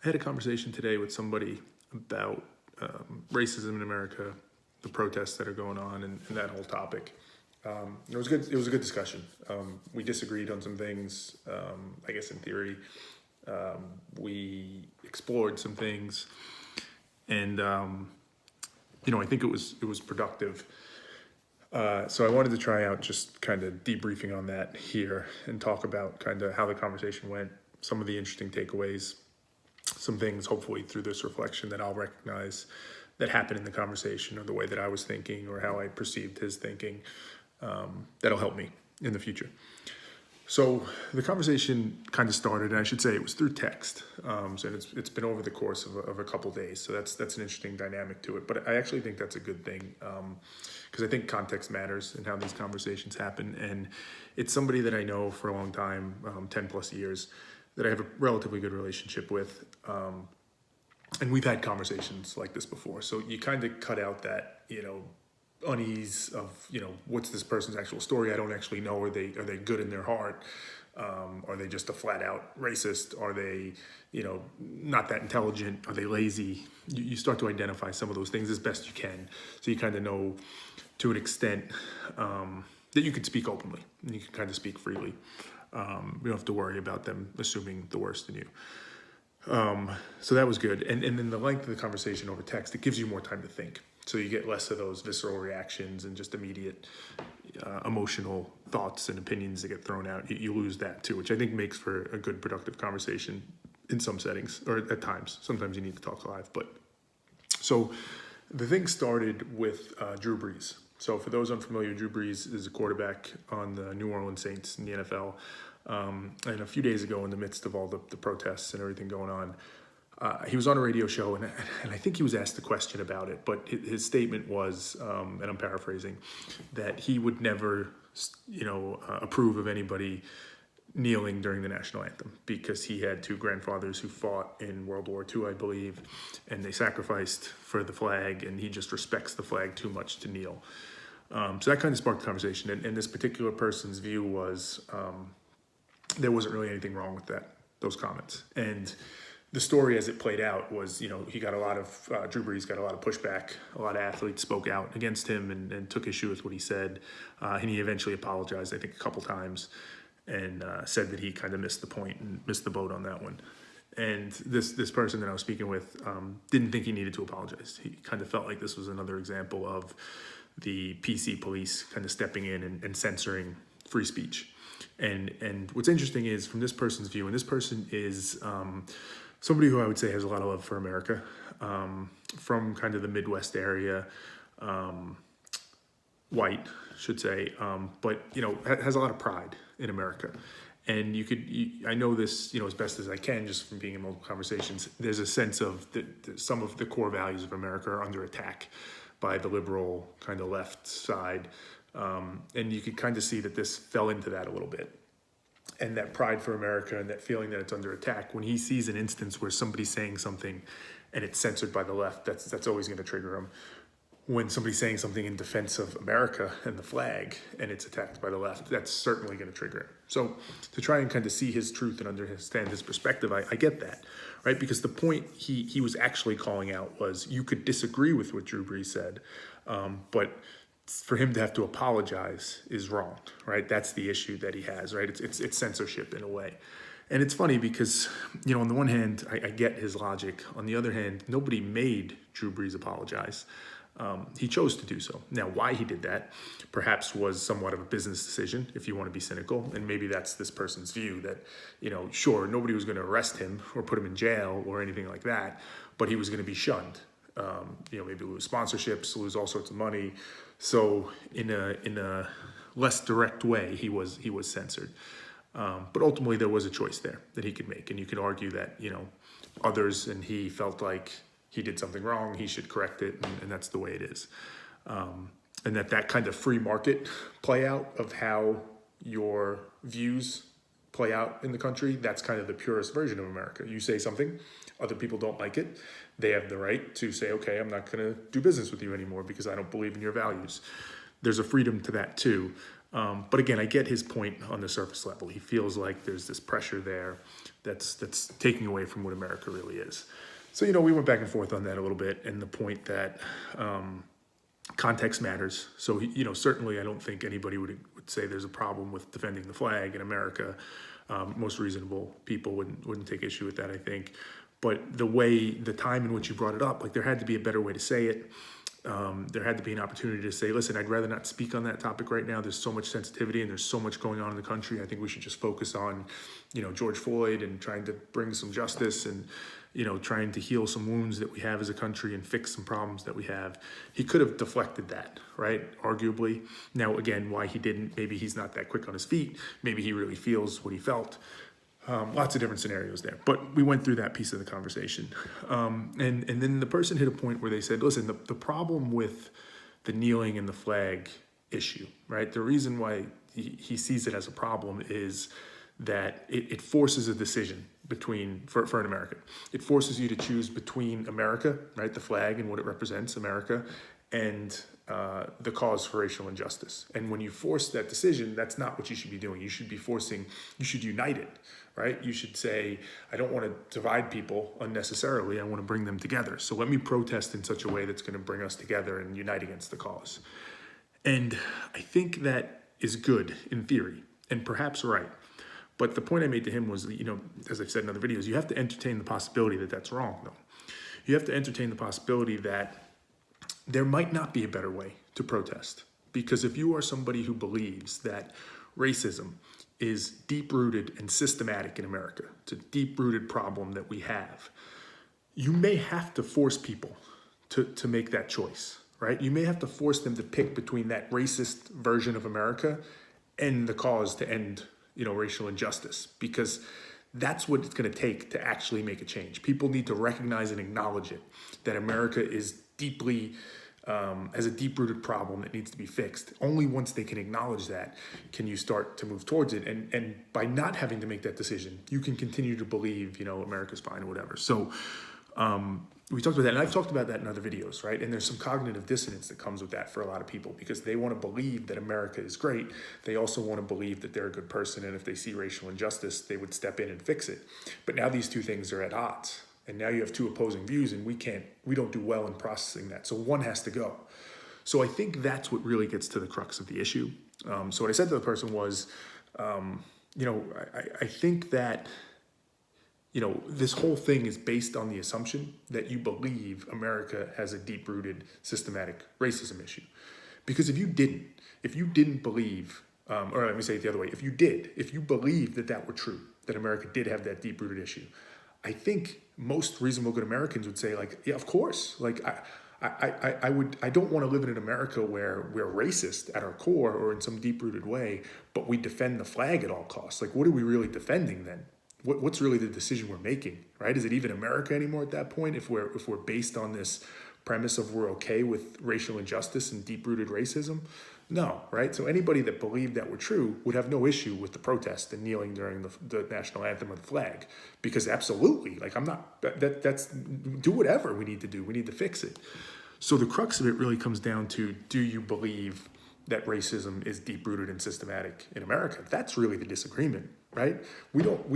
I had a conversation today with somebody about racism in America, the protests that are going on, and that whole topic. It was good. It was a good discussion. We disagreed on some things. I guess in theory, we explored some things, and I think it was productive. So I wanted to try out just kind of debriefing on that here and talk about kind of how the conversation went, some of the interesting takeaways, some things hopefully through this reflection that I'll recognize that happened in the conversation or the way that I was thinking or how I perceived his thinking, that'll help me in the future. So the conversation kind of started, and I should say it was through text. So it's been over the course of a couple days. So that's an interesting dynamic to it. But I actually think that's a good thing because I think context matters in how these conversations happen. And it's somebody that I know for a long time, 10 plus years, that I have a relatively good relationship with. And we've had conversations like this before. So you kind of cut out that, unease of, what's this person's actual story? I don't actually know. Are they good in their heart? Are they just a flat out racist? Are they, not that intelligent? Are they lazy? You start to identify some of those things as best you can. So you kind of know to an extent that you can speak openly and you can kind of speak freely. You don't have to worry about them assuming the worst in you. So that was good. And then the length of the conversation over text, it gives you more time to think. So you get less of those visceral reactions and just immediate emotional thoughts and opinions that get thrown out. You lose that too, which I think makes for a good productive conversation in some settings or at times. Sometimes you need to talk live. But so the thing started with Drew Brees. So for those unfamiliar, Drew Brees is a quarterback on the New Orleans Saints in the NFL. And a few days ago, in the midst of all the protests and everything going on, he was on a radio show, and I think he was asked a question about it, but his statement was, and I'm paraphrasing, that he would never, approve of anybody kneeling during the national anthem because he had two grandfathers who fought in World War II, I believe, and they sacrificed for the flag, and he just respects the flag too much to kneel. So that kind of sparked the conversation, and this particular person's view was there wasn't really anything wrong with those comments. And the story as it played out was, he got a lot of, Drew Brees got a lot of pushback. A lot of athletes spoke out against him and took issue with what he said. And he eventually apologized, I think, a couple times and said that he kind of missed the point and missed the boat on that one. And this person that I was speaking with didn't think he needed to apologize. He kind of felt like this was another example of the PC police kind of stepping in and censoring free speech. And what's interesting is from this person's view, and this person is somebody who I would say has a lot of love for America, from kind of the Midwest area, white, should say, but, has a lot of pride in America. And I know this, as best as I can, just from being in multiple conversations, there's a sense of that some of the core values of America are under attack by the liberal kind of left side. And you could kind of see that this fell into that a little bit. And that pride for America and that feeling that it's under attack, when he sees an instance where somebody's saying something and it's censored by the left, that's always going to trigger him. When somebody's saying something in defense of America and the flag and it's attacked by the left, that's certainly going to trigger him. So to try and kind of see his truth and understand his perspective, I get that, right? Because the point he was actually calling out was you could disagree with what Drew Brees said, but for him to have to apologize is wrong, right? That's the issue that he has, right? It's censorship in a way. And it's funny because, on the one hand, I get his logic. On the other hand, nobody made Drew Brees apologize. He chose to do so. Now, why he did that perhaps was somewhat of a business decision, if you want to be cynical. And maybe that's this person's view that, sure, nobody was going to arrest him or put him in jail or anything like that, but he was going to be shunned. Maybe lose sponsorships, lose all sorts of money. So in a less direct way, he was censored. But ultimately, there was a choice there that he could make, and you could argue that others and he felt like he did something wrong, he should correct it, and that's the way it is. And that kind of free market play out of how your views play out in the country, that's kind of the purest version of America. You say something, other people don't like it, they have the right to say, okay, I'm not going to do business with you anymore because I don't believe in your values. There's a freedom to that too. But again, I get his point on the surface level. He feels like there's this pressure there that's taking away from what America really is. So, we went back and forth on that a little bit, and the point that context matters. So, certainly I don't think anybody would say there's a problem with defending the flag in America. Most reasonable people wouldn't take issue with that, I think. But the time in which you brought it up, like there had to be a better way to say it. There had to be an opportunity to say, listen, I'd rather not speak on that topic right now. There's so much sensitivity and there's so much going on in the country. I think we should just focus on, George Floyd and trying to bring some justice and, trying to heal some wounds that we have as a country and fix some problems that we have. He could have deflected that, right? Arguably. Now, again, why he didn't, maybe he's not that quick on his feet. Maybe he really feels what he felt. Lots of different scenarios there, but we went through that piece of the conversation. And then the person hit a point where they said, listen, the problem with the kneeling and the flag issue, right? The reason why he sees it as a problem is that it forces a decision for an American. It forces you to choose between America, right? The flag and what it represents, America, and the cause for racial injustice. And when you force that decision, that's not what you should be doing. You should unite it, right? You should say, I don't want to divide people unnecessarily. I want to bring them together. So let me protest in such a way that's going to bring us together and unite against the cause. And I think that is good in theory and perhaps right. But the point I made to him was, as I've said in other videos, you have to entertain the possibility that that's wrong, though. You have to entertain the possibility that there might not be a better way to protest. Because if you are somebody who believes that racism is deep-rooted and systematic in America, it's a deep-rooted problem that we have, you may have to force people to make that choice, right? You may have to force them to pick between that racist version of America and the cause to end, racial injustice, because that's what it's going to take to actually make a change. People need to recognize and acknowledge it, that America is has a deep-rooted problem that needs to be fixed. Only once they can acknowledge that can you start to move towards it. And by not having to make that decision, you can continue to believe, America's fine or whatever. So we talked about that, and I've talked about that in other videos, right? And there's some cognitive dissonance that comes with that for a lot of people, because they want to believe that America is great. They also want to believe that they're a good person, and if they see racial injustice, they would step in and fix it. But now these two things are at odds. And now you have two opposing views, and we don't do well in processing that. So one has to go. So I think that's what really gets to the crux of the issue. So what I said to the person was, I think that, this whole thing is based on the assumption that you believe America has a deep-rooted systematic racism issue. Because if you didn't believe, or let me say it the other way, if you believed that were true, that America did have that deep-rooted issue, I think most reasonable good Americans would say, like, yeah, of course. Like, I don't want to live in an America where we're racist at our core or in some deep-rooted way, but we defend the flag at all costs. Like, what are we really defending then? What's really the decision we're making, right? Is it even America anymore at that point if we're based on this premise of we're okay with racial injustice and deep-rooted racism? No, right? So anybody that believed that were true would have no issue with the protest and kneeling during the national anthem or the flag, because absolutely, like, that's do whatever we need to do. We need to fix it. So the crux of it really comes down to, do you believe that racism is deep-rooted and systematic in America? That's really the disagreement, right? We don't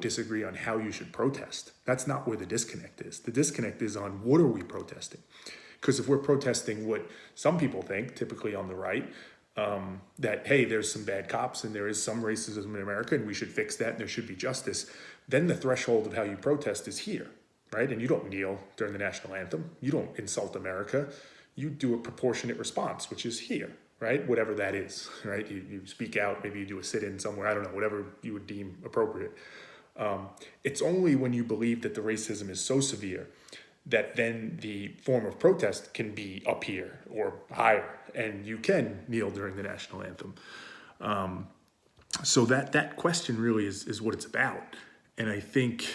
disagree on how you should protest. That's not where the disconnect is. The disconnect is on, what are we protesting? Because if we're protesting what some people think, typically on the right, that, hey, there's some bad cops and there is some racism in America and we should fix that and there should be justice, then the threshold of how you protest is here, right? And you don't kneel during the national anthem. You don't insult America. You do a proportionate response, which is here, right? Whatever that is, right? You speak out, maybe you do a sit-in somewhere, I don't know, whatever you would deem appropriate. It's only when you believe that the racism is so severe that then the form of protest can be up here or higher, and you can kneel during the national anthem. So that question really is what it's about. And I think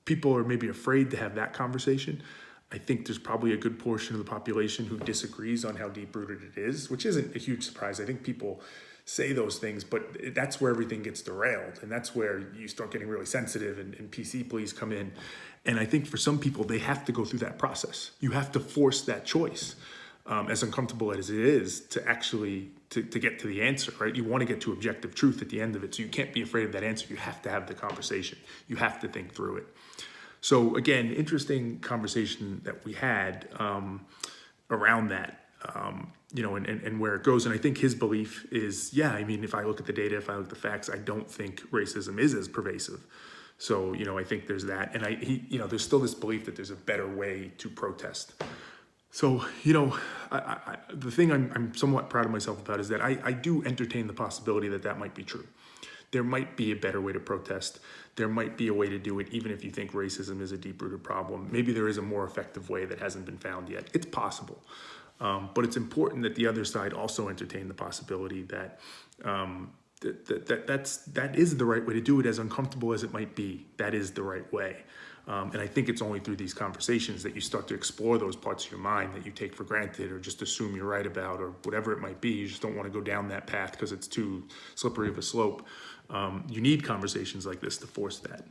people are maybe afraid to have that conversation. I think there's probably a good portion of the population who disagrees on how deep-rooted it is, which isn't a huge surprise. I think people say those things, but that's where everything gets derailed. And that's where you start getting really sensitive and PC pleas come in. And I think for some people, they have to go through that process. You have to force that choice, as uncomfortable as it is, to actually to get to the answer, right? You want to get to objective truth at the end of it. So you can't be afraid of that answer. You have to have the conversation. You have to think through it. So again, interesting conversation that we had around that, and where it goes. And I think his belief is, yeah, I mean, if I look at the data, if I look at the facts, I don't think racism is as pervasive. So, I think there's that. And there's still this belief that there's a better way to protest. So, the thing I'm somewhat proud of myself about is that I do entertain the possibility that might be true. There might be a better way to protest. There might be a way to do it, even if you think racism is a deep-rooted problem. Maybe there is a more effective way that hasn't been found yet. It's possible. But it's important that the other side also entertain the possibility that that is the right way to do it, as uncomfortable as it might be. That is the right way. And I think it's only through these conversations that you start to explore those parts of your mind that you take for granted or just assume you're right about, or whatever it might be. You just don't want to go down that path because it's too slippery of a slope. You need conversations like this to force that.